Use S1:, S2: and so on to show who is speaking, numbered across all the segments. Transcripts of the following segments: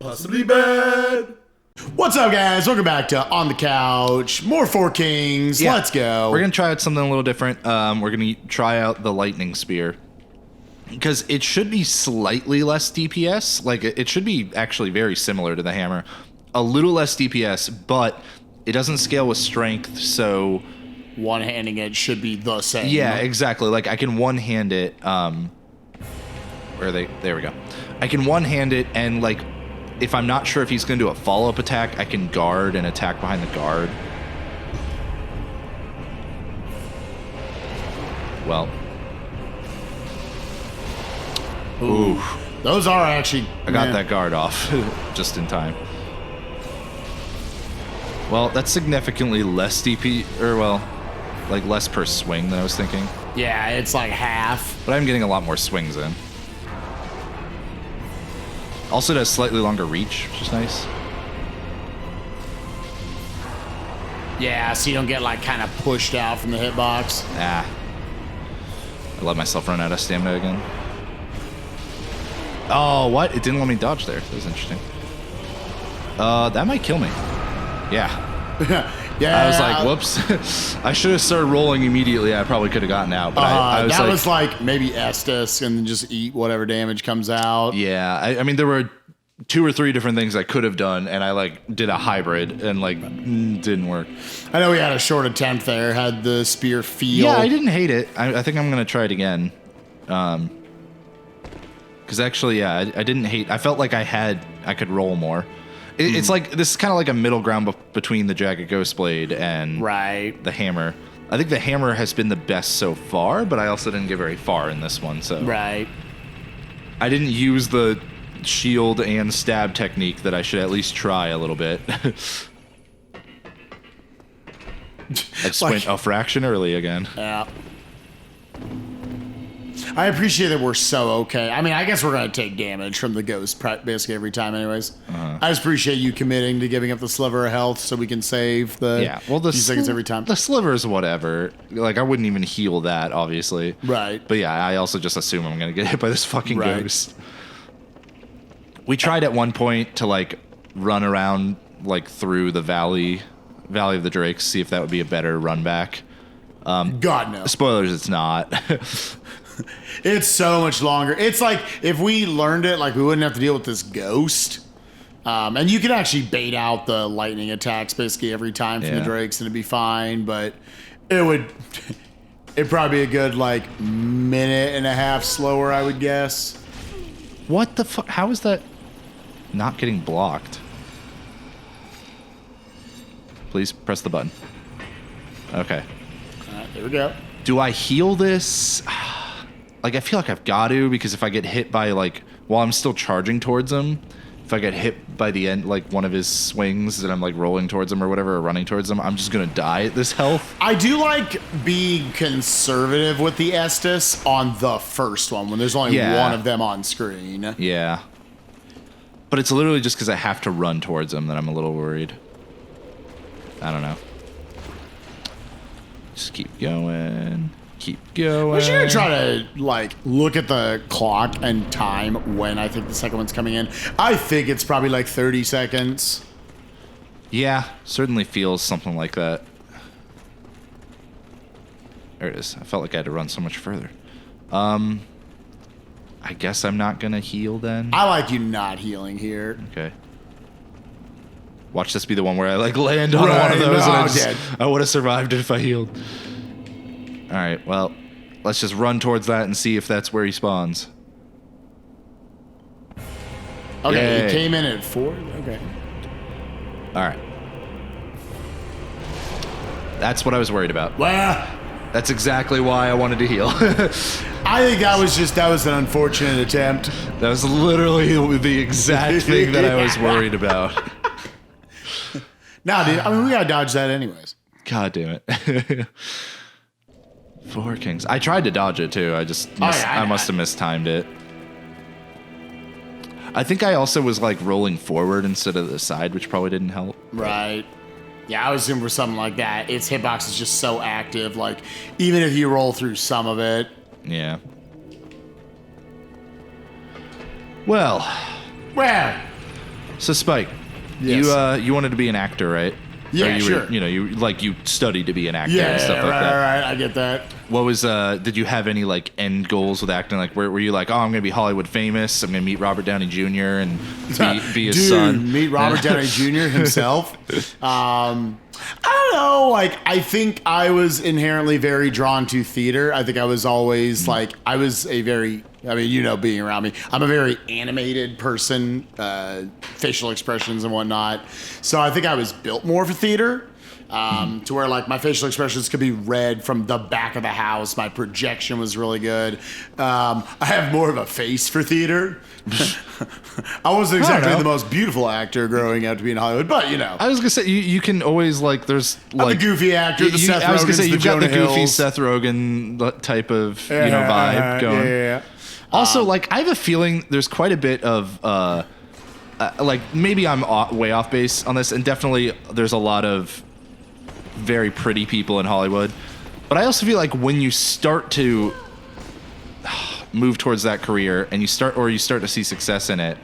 S1: Possibly bad. What's up, guys? Welcome back to On the Couch. More Four Kings.
S2: Yeah.
S1: Let's go.
S2: We're going to try out something a little different. We're going to try out the lightning spear. Because it should be slightly less DPS. Like, it should be actually very similar to the hammer. A little less DPS, but it doesn't scale with strength, so...
S1: One-handing it should be the same.
S2: Yeah, exactly. Like, I can one-hand it. Where are they? There we go. I can one-hand it, and, like, if I'm not sure if he's going to do a follow-up attack, I can guard and attack behind the guard. Well...
S1: Ooh. Those are actually...
S2: I got that guard off just in time. Well, that's significantly less DP, or well, like less per swing than I was thinking.
S1: Yeah, it's like half.
S2: But I'm getting a lot more swings in. Also, it has slightly longer reach, which is nice.
S1: Yeah, so you don't get like kind of pushed out from the hitbox.
S2: Ah. I let myself run out of stamina again. Oh, what? It didn't let me dodge there. That was interesting. That might kill me. Yeah.
S1: Yeah.
S2: I was like, whoops. I should have started rolling immediately. I probably could have gotten out. But I was
S1: that
S2: like,
S1: was like maybe Estus and then just eat whatever damage comes out.
S2: Yeah. I mean, there were 2 or 3 different things I could have done, and I like did a hybrid and like didn't work.
S1: I know we had a short attempt there. Had the spear feel.
S2: Yeah, I didn't hate it. I think I'm gonna try it again. Because actually, yeah, I didn't hate. I felt like I could roll more. It's like this is kind of like a middle ground between the Jagged Ghostblade and the hammer. I think the hammer has been the best so far, but I also didn't get very far in this one. So
S1: I
S2: didn't use the shield and stab technique that I should at least try a little bit. I just went a fraction early again.
S1: Yeah. I appreciate that we're so okay. I mean, I guess we're going to take damage from the ghost basically every time anyways. I just appreciate you committing to giving up the sliver of health so we can save the few seconds every time.
S2: The sliver's whatever. Like, I wouldn't even heal that, obviously.
S1: Right.
S2: But yeah, I also just assume I'm going to get hit by this fucking ghost. We tried at one point to, like, run around, like, through the Valley of the Drakes, see if that would be a better run back.
S1: God, no.
S2: Spoilers, it's not.
S1: It's so much longer. It's like if we learned it, like we wouldn't have to deal with this ghost. And you can actually bait out the lightning attacks basically every time from the Drakes and it'd be fine, but it'd probably be a good like minute and a half slower, I would guess.
S2: What the fuck? How is that not getting blocked? Please press the button. Okay.
S1: All right, there we go.
S2: Do I heal this? Like, I feel like I've got to, because if I get hit by, like, while I'm still charging towards him, if I get hit by the end, like, one of his swings and I'm, like, rolling towards him or whatever, or running towards him, I'm just going to die at this health.
S1: I do like being conservative with the Estus on the first one, when there's only one of them on screen.
S2: Yeah. But it's literally just because I have to run towards him that I'm a little worried. I don't know. Just keep going. Keep going.
S1: We should try to like look at the clock and time when I think the second one's coming in. I think it's probably like 30 seconds.
S2: Yeah, certainly feels something like that. There it is. I felt like I had to run so much further. I guess I'm not gonna heal then.
S1: I like you not healing here.
S2: Okay. Watch this be the one where I like land on one of those and I would have survived it if I healed. Alright, well, let's just run towards that and see if that's where he spawns.
S1: Okay,
S2: Yay.
S1: He came in at 4? Okay.
S2: Alright. That's what I was worried about.
S1: Well,
S2: that's exactly why I wanted to heal.
S1: I think that was an unfortunate attempt.
S2: That was literally the exact thing that I was worried about.
S1: Nah, dude, I mean, we gotta dodge that anyways.
S2: God damn it. 4 Kings. I tried to dodge it too. I just I must have mistimed it. I think I also was like rolling forward instead of the side, which probably didn't help.
S1: Right. Yeah, I was assuming for something like that. Its hitbox is just so active. Like, even if you roll through some of it.
S2: Yeah. Well. So Spike,
S1: Yes.
S2: you wanted to be an actor, right?
S1: Yeah,
S2: Or
S1: sure.
S2: You studied to be an actor
S1: Yeah,
S2: and stuff like that.
S1: right. I get that.
S2: What was did you have any like end goals with acting? Like were you like, oh, I'm gonna be Hollywood famous, I'm gonna meet Robert Downey Jr. and be his
S1: Dude,
S2: son?
S1: meet Robert Downey Jr. himself. I don't know. Like, I think I was inherently very drawn to theater. I think I was always like, I was a very, I mean, you know, being around me, I'm a very animated person, facial expressions and whatnot. So I think I was built more for theater. To where like my facial expressions could be read from the back of the house. My projection was really good. I have more of a face for theater. I wasn't exactly the most beautiful actor growing up to be in Hollywood, but you know.
S2: I was gonna say you can always like there's like
S1: I'm the goofy actor, the Seth Rogens,
S2: I was gonna say you've got the goofy
S1: Hills.
S2: Seth Rogen type of vibe going.
S1: Yeah.
S2: Also, like I have a feeling there's quite a bit of like maybe I'm way off base on this, and definitely there's a lot of very pretty people in Hollywood, but I also feel like when you start to move towards that career and you start to see success in it,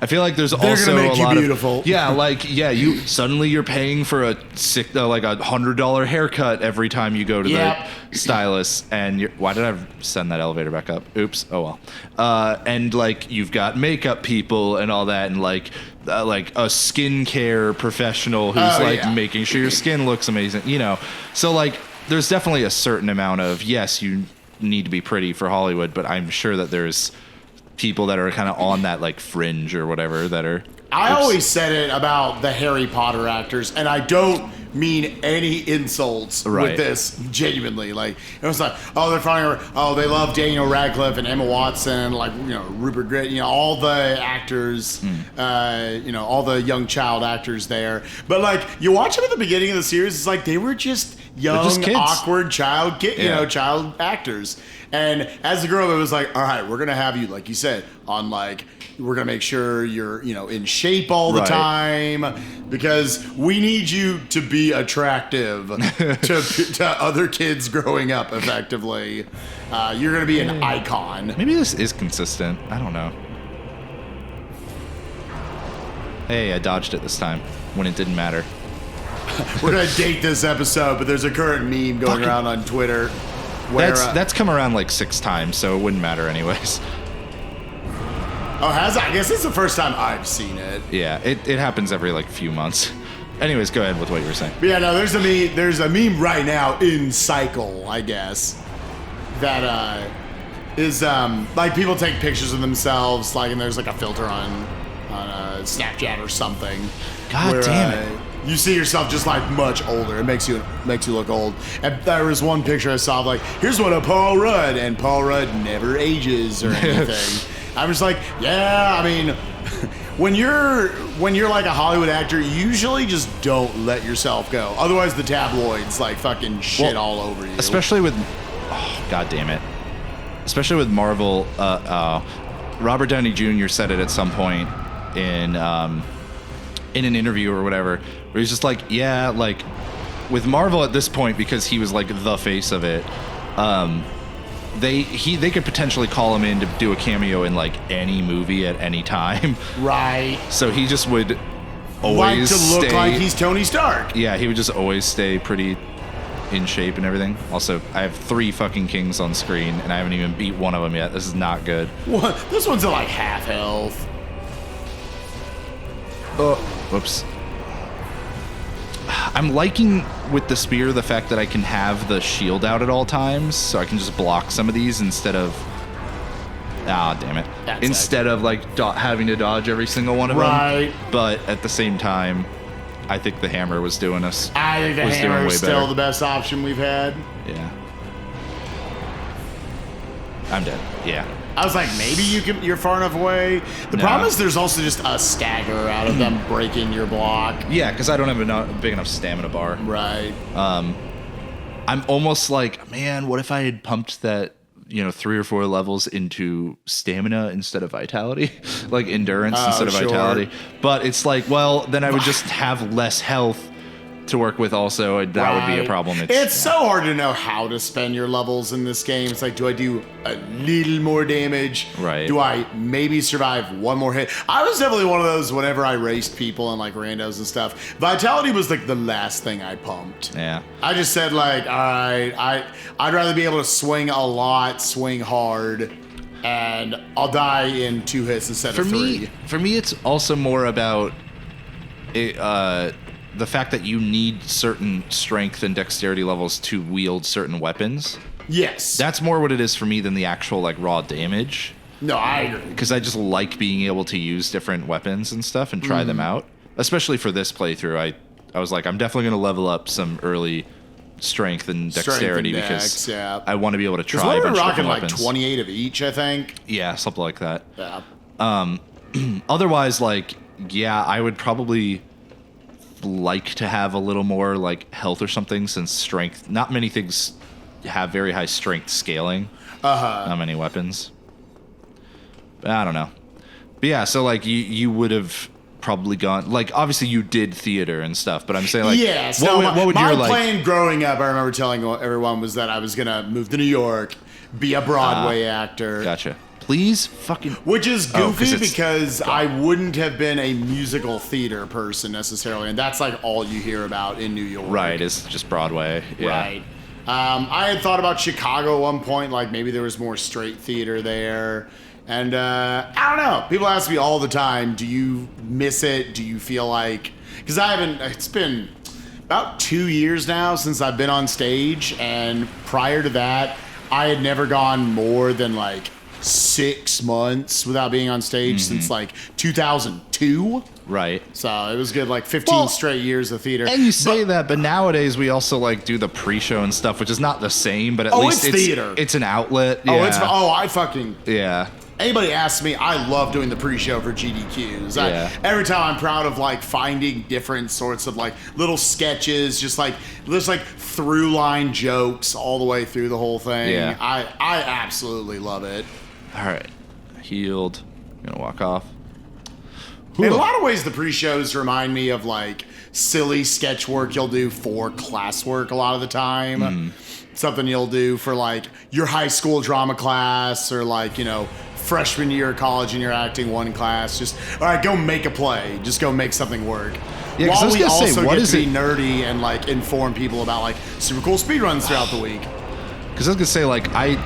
S2: I feel like there's also
S1: gonna make
S2: a
S1: you
S2: lot
S1: beautiful.
S2: of you suddenly you're paying for a like $100 haircut every time you go to the stylist, and why did I send that elevator back up? Oops. Oh well. And like you've got makeup people and all that, and like a skincare professional who's making sure your skin looks amazing, you know. So like there's definitely a certain amount of, yes, you need to be pretty for Hollywood, but I'm sure that there's people that are kind of on that like fringe or whatever that are.
S1: I always said it about the Harry Potter actors, and I don't mean any insults with this, genuinely. Like, it was like, oh, they're funny, oh, they love Daniel Radcliffe and Emma Watson, like, you know, Rupert Grint, you know, all the actors, you know, all the young child actors there. But like, you watch them at the beginning of the series, it's like they were just young, awkward child actors. And as they grew up, it was like, all right, we're gonna have you, like you said, on like, we're gonna make sure you're, you know, in shape all the time, because we need you to be attractive to other kids growing up. Effectively, you're gonna be an icon.
S2: Maybe this is consistent. I don't know. Hey, I dodged it this time when it didn't matter.
S1: We're gonna date this episode, but there's a current meme going around on Twitter. Where,
S2: that's come around like 6 times, so it wouldn't matter anyways.
S1: Oh, has it? I guess it's the first time I've seen it.
S2: Yeah, it happens every like few months. Anyways, go ahead with what you were saying.
S1: But yeah, no, there's a meme right now in cycle, I guess, that is like people take pictures of themselves, like, and there's like a filter on Snapchat or something.
S2: God damn it.
S1: You see yourself just like much older. It makes you look old. And there was one picture I saw of like, here's one of Paul Rudd, and Paul Rudd never ages or anything. I'm just like, yeah, I mean, when you're like a Hollywood actor, you usually just don't let yourself go. Otherwise the tabloids like fucking shit all over you.
S2: Especially with God damn it. Especially with Marvel, Robert Downey Jr. said it at some point in an interview or whatever, where he's just like, yeah, like with Marvel at this point, because he was like the face of it, they could potentially call him in to do a cameo in like any movie at any time.
S1: Right.
S2: So he just would always
S1: like to look like he's Tony Stark.
S2: Yeah, he would just always stay pretty in shape and everything. Also, I have 3 fucking kings on screen, and I haven't even beat one of them yet. This is not good.
S1: What? This one's at like half health.
S2: Whoops. I'm liking with the spear the fact that I can have the shield out at all times, so I can just block some of these instead of damn it. Instead of like having to dodge every single one of them. But at the same time, I think the hammer was doing us.
S1: I think the hammer is still the best option we've had.
S2: Yeah. I'm dead. Yeah.
S1: I was like, maybe you're far enough away. The problem is there's also just a stagger out of them breaking your block.
S2: Yeah, because I don't have a big enough stamina bar.
S1: Right.
S2: I'm almost like, man, what if I had pumped that, 3 or 4 levels into stamina instead of vitality? Like endurance instead of vitality. But it's like, well, then I would just have less health to work with also, and that would be a problem.
S1: It's so hard to know how to spend your levels in this game. It's like, do I do a little more damage?
S2: Right.
S1: Do I maybe survive one more hit? I was definitely one of those whenever I raced people and like randos and stuff. Vitality was like the last thing I pumped.
S2: Yeah.
S1: I just said like, all right, I'd rather be able to swing a lot, swing hard, and I'll die in 2 hits instead of 3.
S2: For me, it's also more about the fact that you need certain strength and dexterity levels to wield certain weapons.
S1: Yes.
S2: That's more what it is for me than the actual like raw damage.
S1: No, I agree.
S2: Because I just like being able to use different weapons and stuff and try them out. Especially for this playthrough, I was like, I'm definitely going to level up some early strength and dexterity because I want to be able to try a bunch of different weapons.
S1: Like 28 of each, I think.
S2: Yeah, something like that.
S1: Yeah.
S2: Otherwise, like, yeah, I would probably like to have a little more like health or something, since strength, not many things have very high strength scaling. Not many weapons. But I don't know. But yeah, so like you would have probably gone, like, obviously you did theater and stuff, but I'm saying like,
S1: yeah, so
S2: what would your
S1: my plan growing up, I remember telling everyone, was that I was gonna move to New York, be a Broadway actor.
S2: Gotcha. Please fucking...
S1: Which is goofy because I wouldn't have been a musical theater person necessarily, and that's like all you hear about in New York.
S2: Right, it's just Broadway. Yeah.
S1: Right. I had thought about Chicago at one point, like maybe there was more straight theater there. And I don't know. People ask me all the time, do you miss it? Do you feel like... Because it's been about 2 years now since I've been on stage, and prior to that, I had never gone more than like 6 months without being on stage since like 2002.
S2: Right.
S1: So it was good, like 15 straight years of theater.
S2: And you say that, but nowadays we also like do the pre-show and stuff, which is not the same, but at least
S1: it's theater.
S2: It's an outlet.
S1: Yeah. Anybody asks me, I love doing the pre-show for GDQs. Every time I'm proud of like finding different sorts of like little sketches, just like through line jokes all the way through the whole thing.
S2: Yeah.
S1: I absolutely love it.
S2: All right. Healed. I'm gonna walk off.
S1: In a lot of ways, the pre-shows remind me of like silly sketch work you'll do for classwork a lot of the time. Something you'll do for like your high school drama class, or like, you know, freshman year of college in your acting 1 class. Just, all right, go make a play. Just go make something work.
S2: Yeah,
S1: while we also get to be
S2: it?
S1: nerdy and like inform people about like super cool speedruns throughout the week.
S2: Because I was gonna say, like, I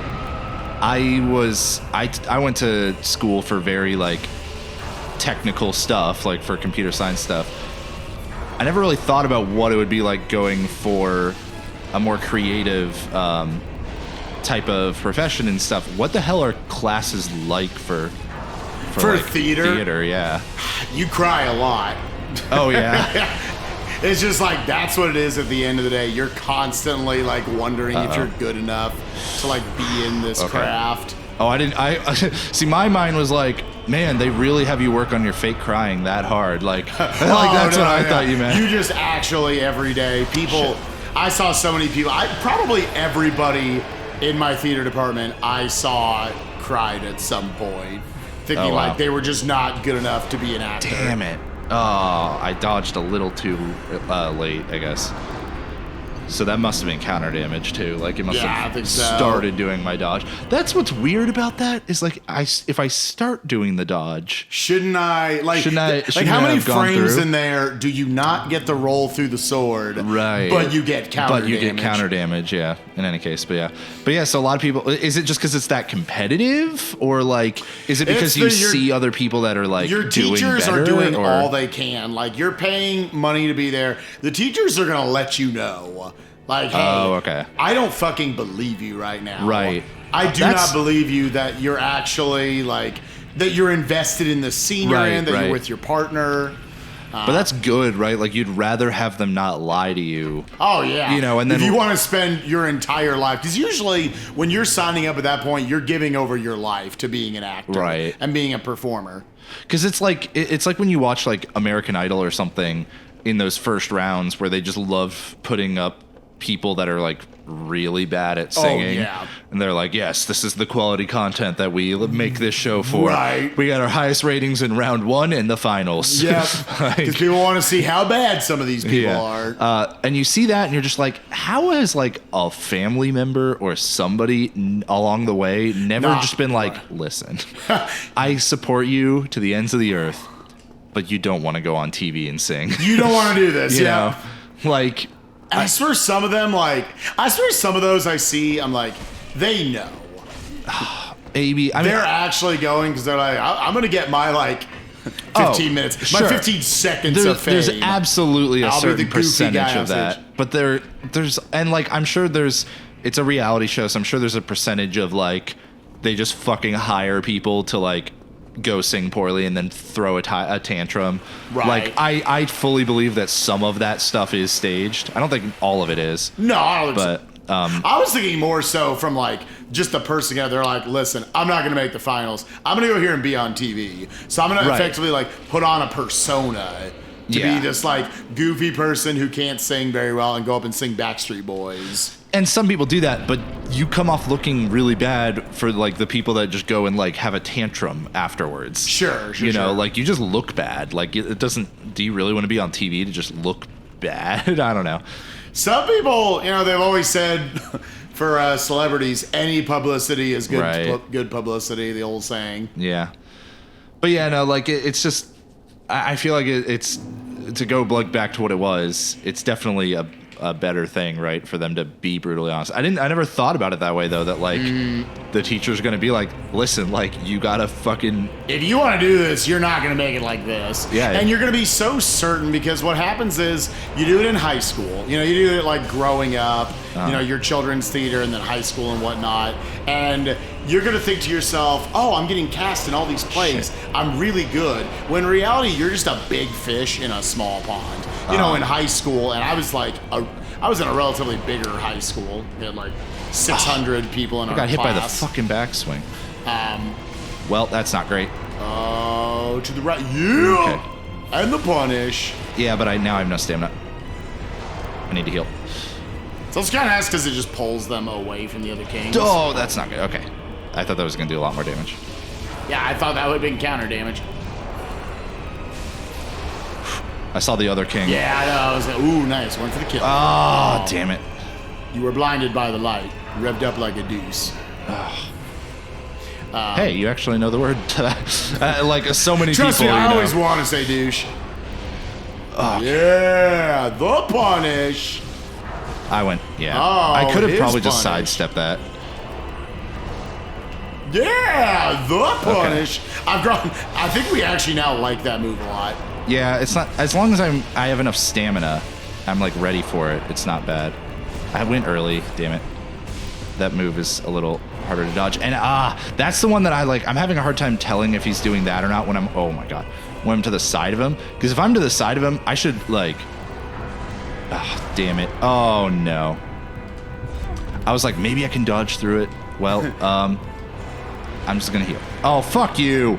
S2: went to school for very like technical stuff, like for computer science stuff. I never really thought about what it would be like going for a more creative type of profession and stuff. What the hell are classes like for like
S1: theater?
S2: Theater, yeah.
S1: You cry a lot.
S2: Oh yeah.
S1: It's just like, that's what it is at the end of the day. You're constantly like wondering if you're good enough to like be in this craft.
S2: Oh, I see, my mind was like, man, they really have you work on your fake crying that hard. Like, that's what I thought you meant.
S1: You just actually every day, people, I saw so many people, probably everybody in my theater department I saw cried at some point, thinking like they were just not good enough to be an actor.
S2: Damn it. Oh, I dodged a little too late, I guess. So that must have been counter damage too. Like it must have started doing my dodge. That's what's weird about that is like if I start doing the dodge,
S1: shouldn't I how many frames in there do you not get the roll through the sword?
S2: Right.
S1: But you get counter damage.
S2: Get counter damage, yeah. In any case, but yeah. So a lot of people, is it just because it's that competitive, or like is it because you see other people that are like
S1: your teachers are doing all they can? Like you're paying money to be there. The teachers are gonna let you know. Like, hey, I don't fucking believe you right now.
S2: Right.
S1: I do not believe you that you're actually, like, that you're invested in the scene you're in, that you're with your partner.
S2: But that's good, right? Like, you'd rather have them not lie to you.
S1: Oh, yeah.
S2: You know, and then...
S1: If you want to spend your entire life... Because usually, when you're signing up at that point, you're giving over your life to being an actor.
S2: Right.
S1: And being a performer.
S2: Because it's like when you watch, like, American Idol or something in those first rounds where they just love putting up people that are like really bad at singing.
S1: Oh, yeah.
S2: And they're like, yes, this is the quality content that we make this show for.
S1: Right.
S2: We got our highest ratings in round 1 in the finals.
S1: Yeah. Because people want to see how bad some of these people are.
S2: And you see that and you're just like, how has like a family member or somebody along the way never just been like, listen, I support you to the ends of the earth, but you don't want to go on TV and sing.
S1: You don't want to do this.
S2: You know? Like,
S1: I swear some of them, like, I swear some of those I see, I'm like, they know.
S2: maybe. I mean,
S1: they're actually going because they're like, I'm going to get my, like, 15 minutes, my 15 seconds of fame.
S2: There's absolutely a certain percentage of that.
S1: Stage.
S2: But there's, and, like, I'm sure it's a reality show, so I'm sure there's a percentage of, like, they just fucking hire people to, like, go sing poorly and then throw a tantrum.
S1: Right.
S2: Like, I fully believe that some of that stuff is staged. I don't think all of it is.
S1: No, I don't
S2: but
S1: I was thinking more so from like just the person together. They're like, listen, I'm not going to make the finals. I'm going to go here and be on TV. So I'm going to effectively like put on a persona to be this like goofy person who can't sing very well and go up and sing Backstreet Boys.
S2: And some people do that, but you come off looking really bad for like the people that just go and like have a tantrum afterwards.
S1: Sure.
S2: You know, like you just look bad. Like it doesn't. Do you really want to be on TV to just look bad? I don't know.
S1: Some people, you know, they've always said for celebrities, any publicity is good. Good publicity. The old saying.
S2: Yeah, but yeah, no, like it's just. I feel like it's to go like back to what it was. It's definitely a better thing, right, for them to be brutally honest. I never thought about it that way though, that like the teacher's gonna be like, listen, like you gotta fucking,
S1: if you want to do this, you're not gonna make it like this.
S2: Yeah.
S1: And you're gonna be so certain, because what happens is you do it in high school, you know, you do it like growing up, you know, your children's theater and then high school and whatnot, and you're gonna think to yourself, oh, I'm getting cast in all these plays, I'm really good, when in reality you're just a big fish in a small pond. You know, in high school, and I was like, I was in a relatively bigger high school. We had like 600 people in our class.
S2: I got hit by the fucking backswing. Well, that's not great.
S1: Oh, to the right. Yeah! Okay. And the punish.
S2: Yeah, but now I have no stamina. I need to heal.
S1: So it's kind of nice because it just pulls them away from the other kings.
S2: Oh, that's not good. Okay. I thought that was going to do a lot more damage.
S1: Yeah, I thought that would have been counter damage.
S2: I saw the other king.
S1: Yeah, I know. I was like, ooh, nice. Went for the kill.
S2: Oh, damn it.
S1: You were blinded by the light. Revved up like a deuce.
S2: Hey, you actually know the word to that. Like so many
S1: trust
S2: people.
S1: Trust me, I always want to say douche. Yeah, the punish.
S2: I went, yeah.
S1: Oh,
S2: I could have probably
S1: punish.
S2: just sidestepped that.
S1: Yeah, the punish. Okay. I think we actually now like that move a lot.
S2: Yeah, it's not, as long as I have enough stamina, I'm like ready for it. It's not bad. I went early, damn it. That move is a little harder to dodge. And that's the one that I'm having a hard time telling if he's doing that or not when oh my god, when I'm to the side of him. Because if I'm to the side of him, I should like, damn it. Oh no. I was like, maybe I can dodge through it. Well, I'm just gonna heal. Oh, fuck you.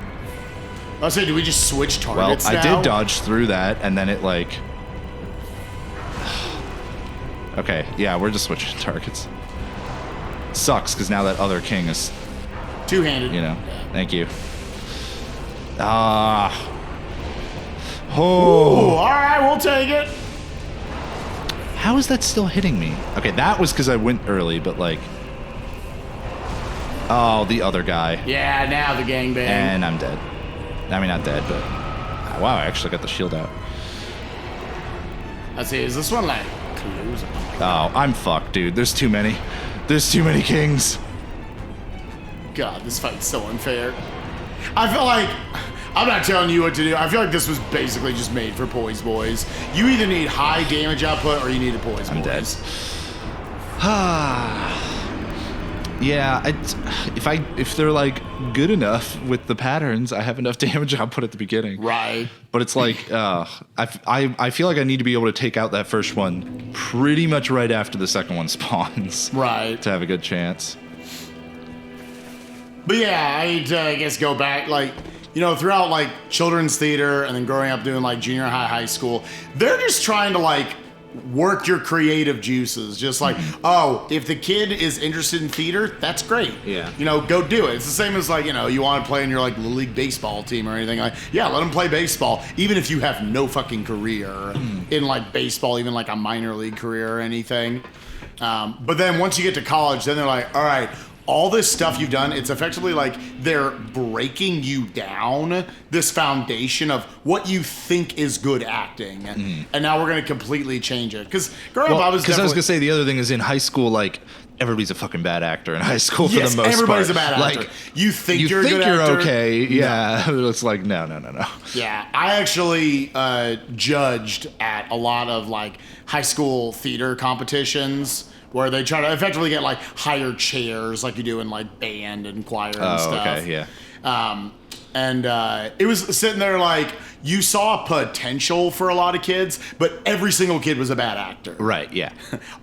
S1: I was saying, do we just switch targets
S2: now?
S1: Well,
S2: I did dodge through that, and then it like... Okay, yeah, we're just switching targets. Sucks, because now that other king is...
S1: two-handed.
S2: You know, thank you. Oh.
S1: Ooh, all right, we'll take it.
S2: How is that still hitting me? Okay, that was because I went early, but like... Oh, the other guy.
S1: Yeah, now the gangbang.
S2: And I'm dead. I mean, not dead, but... Wow, I actually got the shield out.
S1: I see, is this one like close?
S2: Oh, I'm fucked, dude. There's too many. There's too many kings.
S1: God, this fight's so unfair. I feel like... I'm not telling you what to do. I feel like this was basically just made for poise boys. You either need high damage output or you need a poise boys.
S2: I'm dead. Yeah, if they're like good enough with the patterns, I have enough damage output at the beginning.
S1: Right.
S2: But it's like I feel like I need to be able to take out that first one pretty much right after the second one spawns.
S1: Right.
S2: To have a good chance.
S1: But yeah, I need to, I guess, go back, like, you know, throughout like children's theater and then growing up doing like junior high, high school, they're just trying to like work your creative juices. Just like, oh, if the kid is interested in theater, that's great.
S2: Yeah.
S1: You know, go do it. It's the same as like, you know, you want to play in your like Little League baseball team or anything. Like, yeah, let them play baseball, even if you have no fucking career in like baseball, even like a minor league career or anything. But then once you get to college, then they're like, all right, all this stuff you've done, it's effectively like they're breaking you down, this foundation of what you think is good acting. And now we're going to completely change it. Because growing up, I was
S2: going to say the other thing is in high school, like, everybody's a fucking bad actor in high school for the most
S1: everybody's
S2: part.
S1: a bad actor.
S2: Like,
S1: you think you're a good actor.
S2: Okay. Yeah. No. It's like, no.
S1: Yeah. I actually judged at a lot of like high school theater competitions where they try to effectively get like higher chairs like you do in like band and choir and stuff.
S2: Okay, yeah.
S1: And it was sitting there like you saw potential for a lot of kids, but every single kid was a bad actor.
S2: Right, yeah.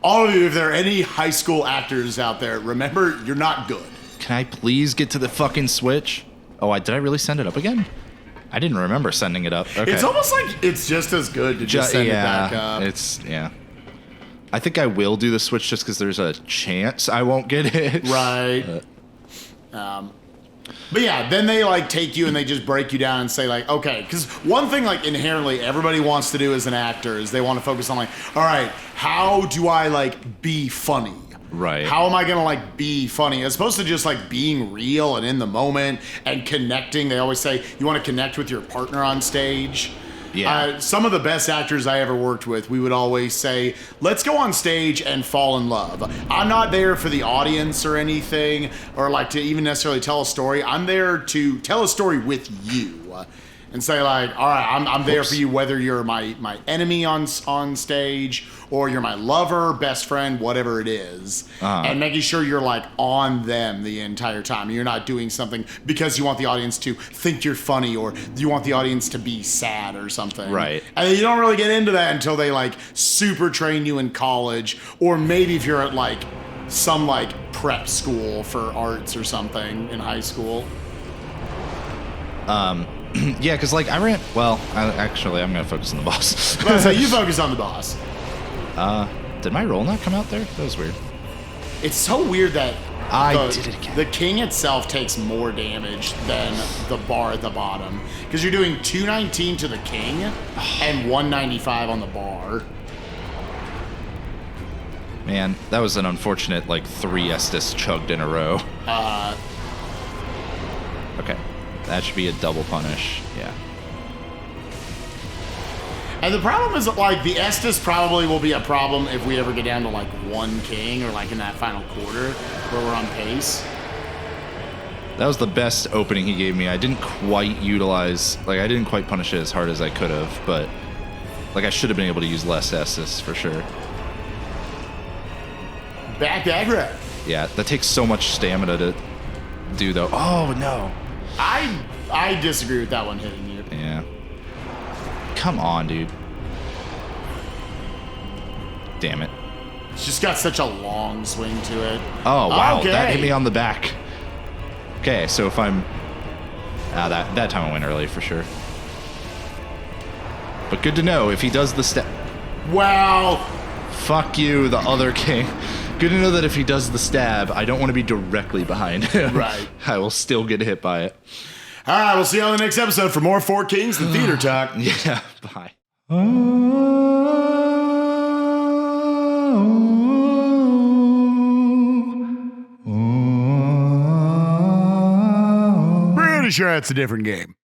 S1: All of you, if there are any high school actors out there, remember, you're not good.
S2: Can I please get to the fucking Switch? Oh, did I really send it up again? I didn't remember sending it up. Okay.
S1: It's almost like it's just as good to just send it back up.
S2: Yeah. I think I will do the Switch just because there's a chance I won't get it.
S1: Right. But yeah, then they like take you and they just break you down and say like, okay, because one thing like inherently everybody wants to do as an actor is they want to focus on like, all right, how do I like be funny?
S2: Right.
S1: How am I going to like be funny? As opposed to just like being real and in the moment and connecting. They always say you want to connect with your partner on stage.
S2: Yeah.
S1: Some of the best actors I ever worked with, we would always say, let's go on stage and fall in love. I'm not there for the audience or anything, or like to even necessarily tell a story. I'm there to tell a story with you. And say like, all right, I'm there for you, whether you're my enemy on stage or you're my lover, best friend, whatever it is, and making sure you're like on them the entire time. You're not doing something because you want the audience to think you're funny or you want the audience to be sad or something.
S2: Right.
S1: And you don't really get into that until they like super train you in college, or maybe if you're at like some like prep school for arts or something in high school.
S2: Yeah, because like I'm going to focus on the boss.
S1: So you focus on the boss.
S2: Did my roll not come out there? That was weird.
S1: It's so weird that
S2: I did it again.
S1: The king itself takes more damage than the bar at the bottom. Because you're doing 219 to the king and 195 on the bar.
S2: Man, that was an unfortunate like 3 Estus chugged in a row. Okay. That should be a double punish. Yeah.
S1: And the problem is that, like, the Estus probably will be a problem if we ever get down to, like, 1 king or, like, in that final quarter where we're on pace.
S2: That was the best opening he gave me. I didn't quite utilize... Like, I didn't quite punish it as hard as I could have, but... Like, I should have been able to use less Estus, for sure.
S1: Back aggro.
S2: Yeah, that takes so much stamina to do, though. Oh, no.
S1: I disagree with that one hitting you.
S2: Yeah. Come on, dude. Damn it.
S1: It's just got such a long swing to it.
S2: Oh, wow.
S1: Okay.
S2: That hit me on the back. Okay, so if I'm... that time I went early, for sure. But good to know, if he does the step...
S1: Wow.
S2: Fuck you, the other king. Good to know that if he does the stab, I don't want to be directly behind him.
S1: Right.
S2: I will still get hit by it.
S1: All right, we'll see you on the next episode for more 4 Kings and Theater Talk.
S2: Yeah, bye.
S1: Pretty sure that's a different game.